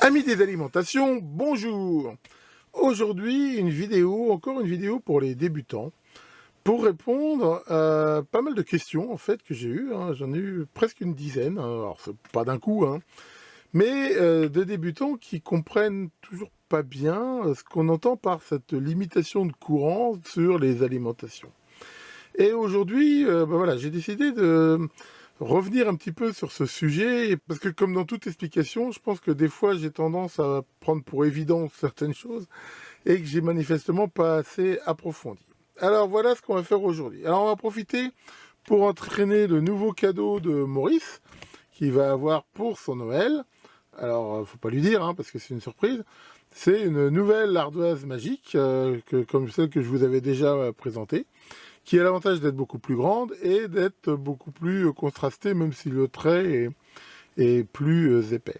Amis des alimentations, bonjour. Aujourd'hui, encore une vidéo pour les débutants, pour répondre à pas mal de questions en fait que j'ai eues. J'en ai eu presque une dizaine, alors c'est pas d'un coup, mais de débutants qui comprennent toujours pas bien ce qu'on entend par cette limitation de courant sur les alimentations. Et aujourd'hui, voilà, j'ai décidé de revenir un petit peu sur ce sujet, parce que comme dans toute explication, je pense que des fois j'ai tendance à prendre pour évident certaines choses et que j'ai manifestement pas assez approfondi. Alors voilà ce qu'on va faire aujourd'hui. Alors on va profiter pour entraîner le nouveau cadeau de Maurice qu'il va avoir pour son Noël. Alors faut pas lui dire parce que c'est une surprise. C'est une nouvelle ardoise magique comme celle que je vous avais déjà présentée, qui a l'avantage d'être beaucoup plus grande et d'être beaucoup plus contrastée, même si le trait est plus épais.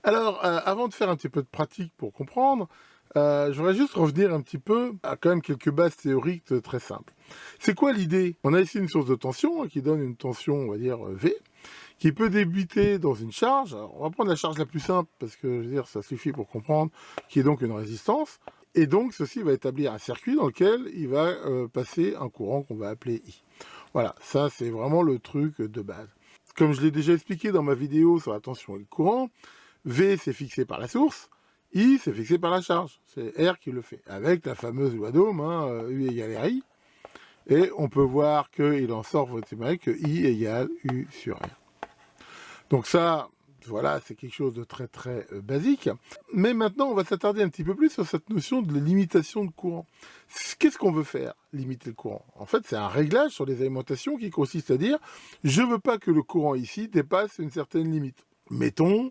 Alors, avant de faire un petit peu de pratique pour comprendre, je voudrais juste revenir un petit peu à quand même quelques bases théoriques très simples. C'est quoi l'idée? On a ici une source de tension qui donne une tension, on va dire, V, qui peut débuter dans une charge. Alors, on va prendre la charge la plus simple, parce que, je veux dire, ça suffit pour comprendre, qui est donc une résistance. Et donc, ceci va établir un circuit dans lequel il va passer un courant qu'on va appeler I. Voilà, ça, c'est vraiment le truc de base. Comme je l'ai déjà expliqué dans ma vidéo sur la tension et le courant, V, c'est fixé par la source, I, c'est fixé par la charge. C'est R qui le fait, avec la fameuse loi d'Ohm, U égale RI. Et on peut voir qu'il en sort mathématiquement que I égale U sur R. Donc ça, voilà, c'est quelque chose de très très basique. Mais maintenant, on va s'attarder un petit peu plus sur cette notion de limitation de courant. Qu'est-ce qu'on veut faire, limiter le courant? En fait, c'est un réglage sur les alimentations qui consiste à dire « je ne veux pas que le courant ici dépasse une certaine limite ». Mettons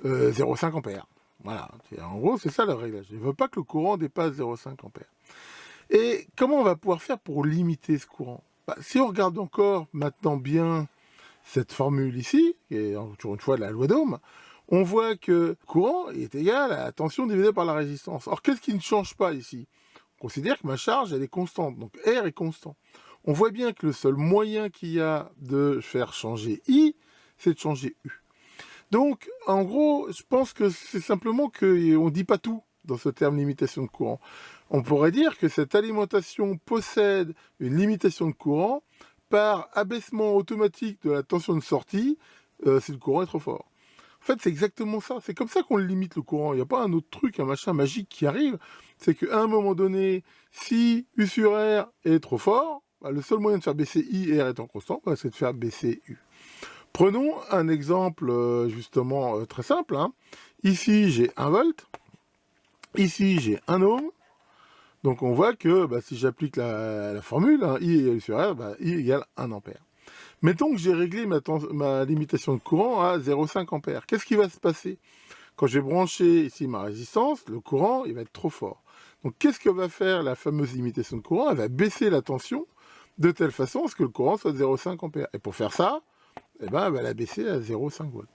0,5 ampères. Voilà, en gros, c'est ça le réglage. Je ne veux pas que le courant dépasse 0,5 ampères. Et comment on va pouvoir faire pour limiter ce courant? Si on regarde encore maintenant bien cette formule ici, qui est toujours une fois la loi d'Ohm, on voit que courant est égal à la tension divisée par la résistance. Or, qu'est-ce qui ne change pas ici? On considère que ma charge, elle est constante, donc R est constant. On voit bien que le seul moyen qu'il y a de faire changer I, c'est de changer U. Donc, en gros, je pense que c'est simplement qu'on ne dit pas tout dans ce terme limitation de courant. On pourrait dire que cette alimentation possède une limitation de courant par abaissement automatique de la tension de sortie si le courant est trop fort. En fait, c'est exactement ça. C'est comme ça qu'on limite le courant. Il n'y a pas un autre truc, un machin magique qui arrive. C'est qu'à un moment donné, si U sur R est trop fort, le seul moyen de faire baisser I et R étant constant, c'est de faire baisser U. Prenons un exemple justement très simple. Ici, j'ai 1 volt. Ici, j'ai 1 ohm. Donc on voit que si j'applique la formule, I égale sur R, I égale 1 ampère. Mettons que j'ai réglé ma limitation de courant à 0,5 ampère. Qu'est-ce qui va se passer? Quand j'ai branché ici ma résistance, le courant il va être trop fort. Donc qu'est-ce que va faire la fameuse limitation de courant? Elle va baisser la tension de telle façon à ce que le courant soit de 0,5 ampère. Et pour faire ça, elle va la baisser à 0,5 volts.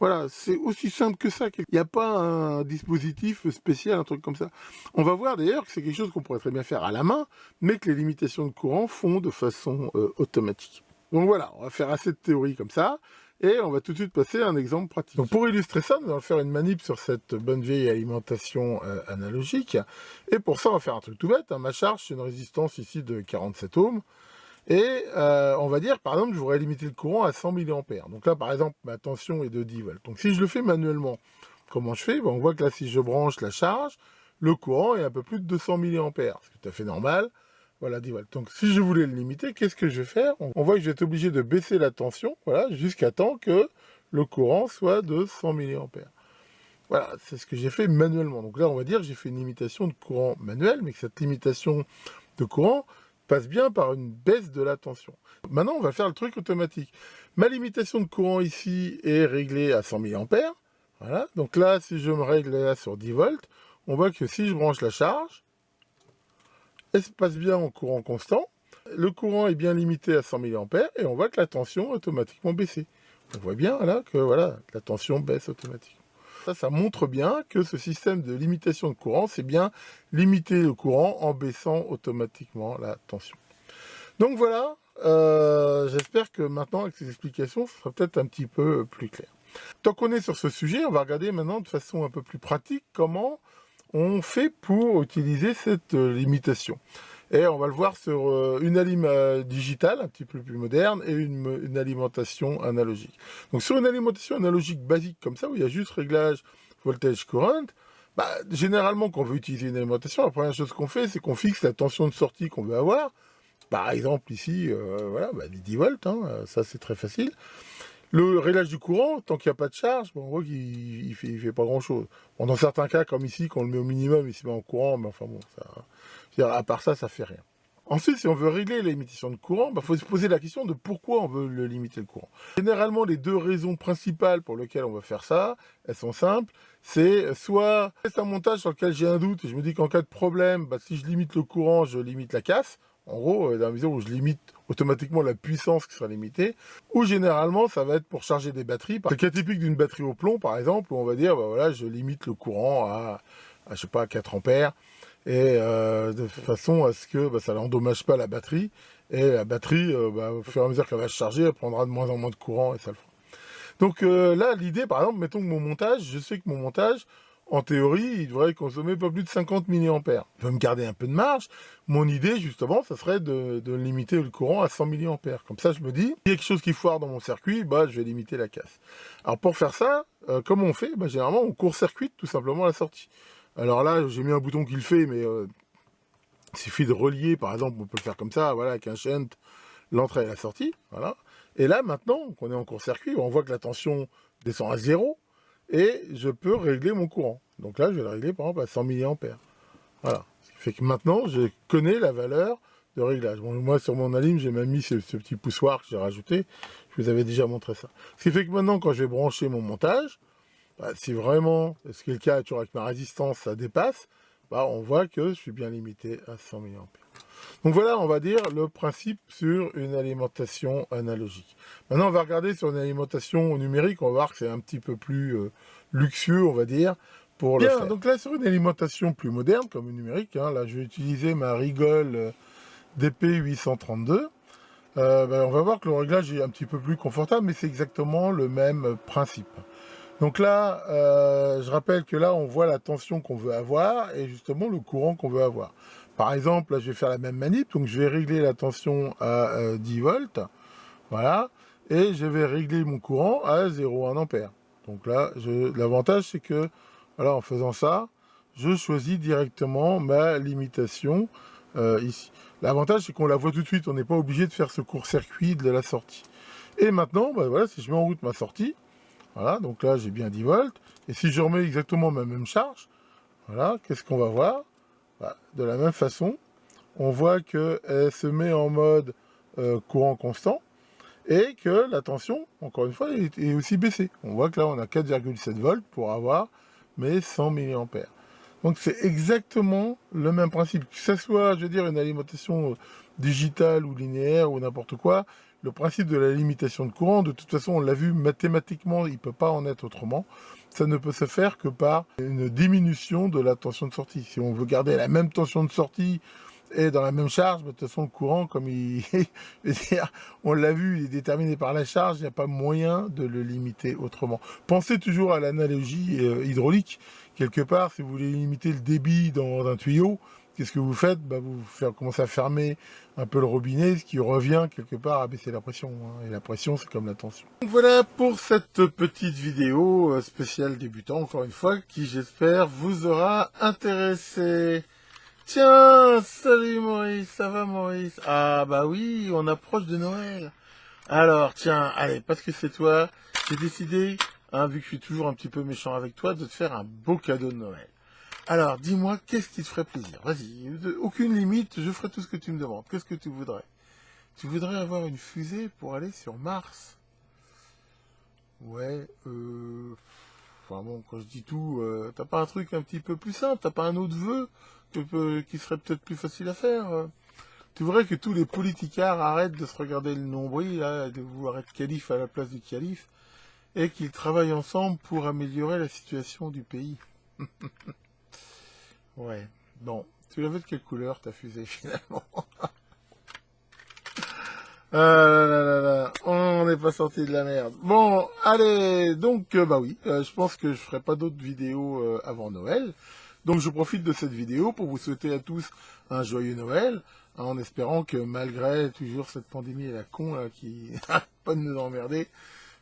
Voilà, c'est aussi simple que ça. Il n'y a pas un dispositif spécial, un truc comme ça. On va voir d'ailleurs que c'est quelque chose qu'on pourrait très bien faire à la main, mais que les limitations de courant font de façon automatique. Donc voilà, on va faire assez de théorie comme ça, et on va tout de suite passer à un exemple pratique. Donc pour illustrer ça, nous allons faire une manip sur cette bonne vieille alimentation analogique, et pour ça on va faire un truc tout bête. Ma charge, c'est une résistance ici de 47 ohms, et on va dire, par exemple, je voudrais limiter le courant à 100 mA. Donc là, par exemple, ma tension est de 10 volts. Donc si je le fais manuellement, comment je fais? On voit que là, si je branche la charge, le courant est un peu plus de 200 mA. C'est tout à fait normal. Voilà, 10 volts. Donc si je voulais le limiter, qu'est-ce que je vais faire? On voit que je vais être obligé de baisser la tension, voilà, jusqu'à temps que le courant soit de 100 mA. Voilà, c'est ce que j'ai fait manuellement. Donc là, on va dire que j'ai fait une limitation de courant manuelle, mais que cette limitation de courant passe bien par une baisse de la tension. Maintenant, on va faire le truc automatique. Ma limitation de courant ici est réglée à 100 mA. Voilà, donc là, si je me règle là sur 10 volts, on voit que si je branche la charge, elle se passe bien en courant constant. Le courant est bien limité à 100 mA et on voit que la tension est automatiquement baissée. On voit bien là que voilà, la tension baisse automatiquement. Ça montre bien que ce système de limitation de courant, c'est bien limiter le courant en baissant automatiquement la tension. Donc voilà, j'espère que maintenant, avec ces explications, ce sera peut-être un petit peu plus clair. Tant qu'on est sur ce sujet, on va regarder maintenant de façon un peu plus pratique comment on fait pour utiliser cette limitation. Et on va le voir sur une alim digitale, un petit peu plus moderne, et une alimentation analogique. Donc sur une alimentation analogique basique comme ça, où il y a juste réglage voltage current, généralement quand on veut utiliser une alimentation, la première chose qu'on fait, c'est qu'on fixe la tension de sortie qu'on veut avoir. Par exemple ici, voilà, les 10 volts, hein, ça c'est très facile. Le réglage du courant, tant qu'il n'y a pas de charge, on voit qu'il ne fait pas grand-chose. Bon, dans certains cas, comme ici, quand on le met au minimum, il se met en courant, mais enfin bon, à part ça, ça fait rien. Ensuite, si on veut régler la limitation de courant, faut se poser la question de pourquoi on veut limiter le courant. Généralement, les deux raisons principales pour lesquelles on veut faire ça, elles sont simples. C'est soit c'est un montage sur lequel j'ai un doute et je me dis qu'en cas de problème, si je limite le courant, je limite la casse. En gros, dans la mesure où je limite automatiquement la puissance qui sera limitée, ou généralement, ça va être pour charger des batteries. C'est le cas typique d'une batterie au plomb, par exemple, où on va dire, voilà, je limite le courant à je sais pas, 4 ampères, et de façon à ce que ça n'endommage pas la batterie, et la batterie, au fur et à mesure qu'elle va se charger, elle prendra de moins en moins de courant, et ça le fera. Donc là, l'idée, par exemple, mettons que mon montage, je sais que mon montage, en théorie, il devrait consommer pas plus de 50 mA. Je peux me garder un peu de marge. Mon idée, justement, ça serait de limiter le courant à 100 mA. Comme ça, je me dis, il y a quelque chose qui foire dans mon circuit, je vais limiter la casse. Alors pour faire ça, comment on fait généralement, on court-circuite tout simplement la sortie. Alors là, j'ai mis un bouton qui le fait, mais il suffit de relier, par exemple, on peut le faire comme ça, voilà, avec un shunt, l'entrée et la sortie, voilà. Et là, maintenant qu'on est en court-circuit, on voit que la tension descend à 0, et je peux régler mon courant. Donc là, je vais le régler, par exemple, à 100 mA. Voilà. Ce qui fait que maintenant, je connais la valeur de réglage. Bon, moi, sur mon alim, j'ai même mis ce petit poussoir que j'ai rajouté. Je vous avais déjà montré ça. Ce qui fait que maintenant, quand je vais brancher mon montage, si vraiment, ce qui est le cas toujours avec ma résistance, ça dépasse, on voit que je suis bien limité à 100 mA. Donc voilà, on va dire le principe sur une alimentation analogique. Maintenant, on va regarder sur une alimentation numérique, on va voir que c'est un petit peu plus luxueux, on va dire, pour le faire. Donc là, sur une alimentation plus moderne, comme une numérique, là, je vais utiliser ma Rigol DP832. On va voir que le réglage est un petit peu plus confortable, mais c'est exactement le même principe. Donc là, je rappelle que là, on voit la tension qu'on veut avoir et justement le courant qu'on veut avoir. Par exemple, là, je vais faire la même manip, donc je vais régler la tension à 10 volts, voilà, et je vais régler mon courant à 0,1 ampère. Donc là, l'avantage, c'est que, voilà, en faisant ça, je choisis directement ma limitation ici. L'avantage, c'est qu'on la voit tout de suite, on n'est pas obligé de faire ce court-circuit de la sortie. Et maintenant, voilà, si je mets en route ma sortie, voilà, donc là j'ai bien 10 volts. Et si je remets exactement ma même charge, voilà, qu'est-ce qu'on va voir? De la même façon, on voit qu'elle se met en mode courant constant et que la tension, encore une fois, est aussi baissée. On voit que là on a 4,7 volts pour avoir mes 100 mA. Donc c'est exactement le même principe. Que ce soit, je veux dire, une alimentation digitale ou linéaire ou n'importe quoi, le principe de la limitation de courant, de toute façon, on l'a vu mathématiquement, il ne peut pas en être autrement. Ça ne peut se faire que par une diminution de la tension de sortie. Si on veut garder la même tension de sortie et dans la même charge, de toute façon, le courant, comme on l'a vu, il est déterminé par la charge, il n'y a pas moyen de le limiter autrement. Pensez toujours à l'analogie hydraulique. Quelque part, si vous voulez limiter le débit dans un tuyau, qu'est-ce que vous faites? Vous commencez à fermer un peu le robinet, ce qui revient quelque part à baisser la pression. Et la pression, c'est comme la tension. Donc voilà pour cette petite vidéo spéciale débutant, encore une fois, qui j'espère vous aura intéressé. Tiens, salut Maurice, ça va Maurice? Ah bah oui, on approche de Noël. Alors tiens, allez, parce que c'est toi, j'ai décidé, vu que je suis toujours un petit peu méchant avec toi, de te faire un beau cadeau de Noël. Alors dis-moi, qu'est-ce qui te ferait plaisir? Vas-y, aucune limite, je ferai tout ce que tu me demandes. Qu'est-ce que tu voudrais? Tu voudrais avoir une fusée pour aller sur Mars? Ouais, enfin bon, quand je dis tout, t'as pas un truc un petit peu plus simple? T'as pas un autre vœu qui serait peut-être plus facile à faire? Tu voudrais que tous les politicards arrêtent de se regarder le nombril, là, de vouloir être calife à la place du calife, et qu'ils travaillent ensemble pour améliorer la situation du pays. Ouais, bon, tu la veux de quelle couleur ta fusée finalement? On n'est pas sorti de la merde. Bon, allez, donc, bah oui, je pense que je ferai pas d'autres vidéos avant Noël. Donc je profite de cette vidéo pour vous souhaiter à tous un joyeux Noël, en espérant que malgré toujours cette pandémie et la con là, qui arrête pas de nous emmerder,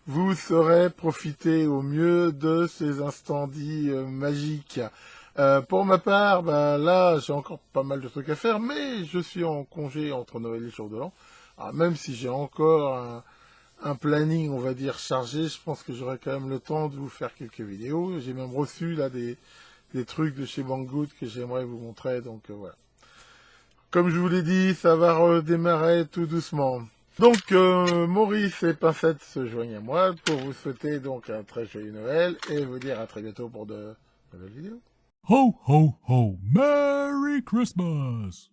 vous saurez profiter au mieux de ces instants dits magiques. Pour ma part, bah, là, j'ai encore pas mal de trucs à faire, mais je suis en congé entre Noël et le jour de l'an. Alors, même si j'ai encore un planning, on va dire, chargé, je pense que j'aurai quand même le temps de vous faire quelques vidéos. J'ai même reçu là des trucs de chez Banggood que j'aimerais vous montrer, donc voilà. Comme je vous l'ai dit, ça va redémarrer tout doucement. Donc, Maurice et Pincette se joignent à moi pour vous souhaiter donc un très joyeux Noël et vous dire à très bientôt pour de nouvelles vidéos. Ho, ho, ho. Merry Christmas!